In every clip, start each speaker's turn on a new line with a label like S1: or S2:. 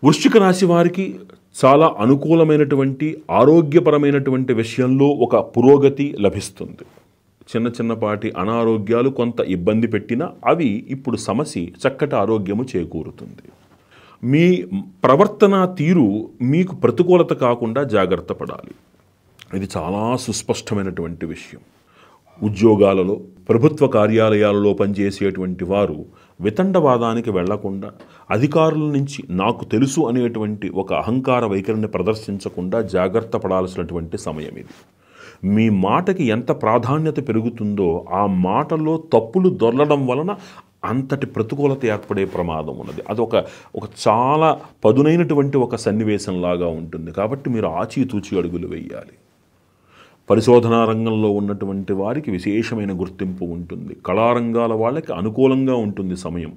S1: వృశ్చిక రాశి వారికి చాలా అనుకూలమైనటువంటి ఆరోగ్యపరమైనటువంటి విషయంలో ఒక పురోగతి లభిస్తుంది. చిన్న చిన్నపాటి అనారోగ్యాలు కొంత ఇబ్బంది పెట్టినా అవి ఇప్పుడు సమసి చక్కటి ఆరోగ్యము చేకూరుతుంది. మీ ప్రవర్తన తీరు మీకు ప్రతికూలత కాకుండా జాగ్రత్త పడాలి. ఇది చాలా సుస్పష్టమైనటువంటి విషయం. ఉద్యోగాలలో, ప్రభుత్వ కార్యాలయాలలో పనిచేసేటువంటి వారు వితండవాదానికి వెళ్లకుండా, అధికారుల నుంచి నాకు తెలుసు అనేటువంటి ఒక అహంకార వైఖరిని ప్రదర్శించకుండా జాగ్రత్త పడాల్సినటువంటి సమయం ఇది. మీ మాటకి ఎంత ప్రాధాన్యత పెరుగుతుందో ఆ మాటల్లో తప్పులు దొర్లడం వలన అంతటి ప్రతికూలత ఏర్పడే ప్రమాదం ఉన్నది. అది ఒక చాలా పదునైనటువంటి ఒక సన్నివేశంలాగా ఉంటుంది. కాబట్టి మీరు ఆచితూచి అడుగులు వేయాలి. పరిశోధనా రంగంలో ఉన్నటువంటి వారికి విశేషమైన గుర్తింపు ఉంటుంది. కళారంగాల వాళ్ళకి అనుకూలంగా ఉంటుంది సమయం.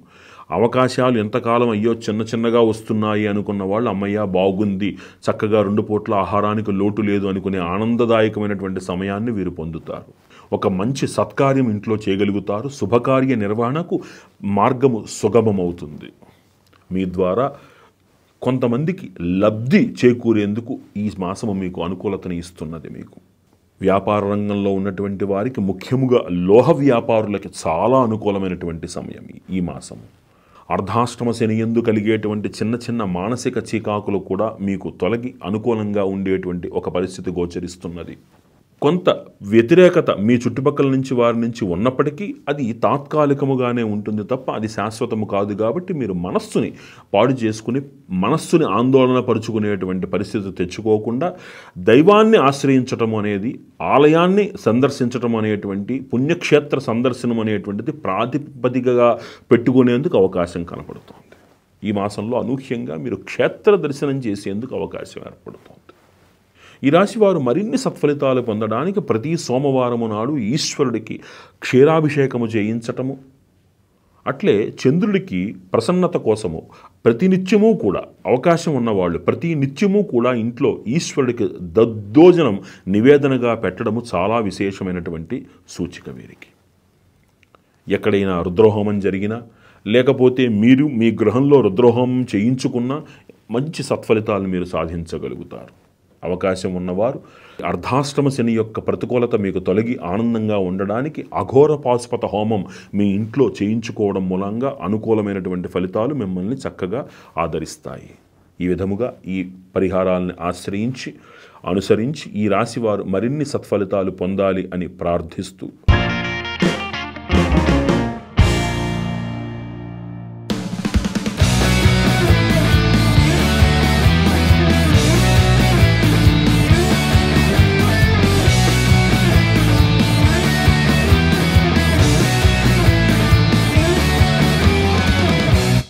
S1: అవకాశాలు ఎంతకాలం అయ్యో చిన్న చిన్నగా వస్తున్నాయి అనుకున్న వాళ్ళు అమ్మయ్య బాగుంది, చక్కగా 2 పూట్ల ఆహారానికి లోటు లేదు అనుకునే ఆనందదాయకమైనటువంటి సమయాన్ని వీరు పొందుతారు. ఒక మంచి సత్కార్యం ఇంట్లో చేయగలుగుతారు. శుభకార్య నిర్వహణకు మార్గము సుగమమవుతుంది. మీ ద్వారా కొంతమందికి లబ్ధి చేకూరేందుకు ఈ మాసము మీకు అనుకూలతని ఇస్తున్నది. మీకు వ్యాపార రంగంలో ఉన్నటువంటి వారికి, ముఖ్యముగా లోహ వ్యాపారులకి చాలా అనుకూలమైనటువంటి సమయం ఈ మాసము. అర్ధాష్టమ శని యందు కలిగేటువంటి చిన్న చిన్న మానసిక చీకాకులు కూడా మీకు తొలగి అనుకూలంగా ఉండేటువంటి ఒక పరిస్థితి గోచరిస్తున్నది. కొంత వ్యతిరేకత మీ చుట్టుపక్కల నుంచి వారి నుంచి ఉన్నప్పటికీ అది తాత్కాలికముగానే ఉంటుంది తప్ప అది శాశ్వతము కాదు. కాబట్టి మీరు మనస్సుని పాడు చేసుకుని, మనస్సుని ఆందోళన పరుచుకునేటువంటి పరిస్థితి తెచ్చుకోకుండా దైవాన్ని ఆశ్రయించటం అనేది, ఆలయాన్ని సందర్శించటం అనేటువంటి, పుణ్యక్షేత్ర సందర్శనం అనేటువంటిది ప్రాతిపదికగా పెట్టుకునేందుకు అవకాశం కనపడుతోంది. ఈ మాసంలో అనూహ్యంగా మీరు క్షేత్ర దర్శనం చేసేందుకు అవకాశం ఏర్పడుతోంది. ఈ రాశివారు మరిన్ని సత్ఫలితాలు పొందడానికి ప్రతి సోమవారము నాడు ఈశ్వరుడికి క్షీరాభిషేకము చేయించటము, అట్లే చంద్రుడికి ప్రసన్నత కోసము ప్రతినిత్యము కూడా అవకాశం ఉన్నవాళ్ళు ప్రతి నిత్యము కూడా ఇంట్లో ఈశ్వరుడికి దద్దోజనం నివేదనగా పెట్టడము చాలా విశేషమైనటువంటి సూచిక వీరికి. ఎక్కడైనా రుద్రహోమం జరిగినా, లేకపోతే మీరు మీ గృహంలో రుద్రహోమం చేయించుకున్నా మంచి సత్ఫలితాలను మీరు సాధించగలుగుతారు. అవకాశం ఉన్నవారు అర్ధాష్టమ శని యొక్క ప్రతికూలత మీకు తొలగి ఆనందంగా ఉండడానికి అఘోర పాశుపత హోమం మీ ఇంట్లో చేయించుకోవడం మూలంగా అనుకూలమైనటువంటి ఫలితాలు మిమ్మల్ని చక్కగా ఆదరిస్తాయి. ఈ విధముగా ఈ పరిహారాలను ఆశ్రయించి, అనుసరించి ఈ రాశివారు మరిన్ని సత్ఫలితాలు పొందాలి అని ప్రార్థిస్తూ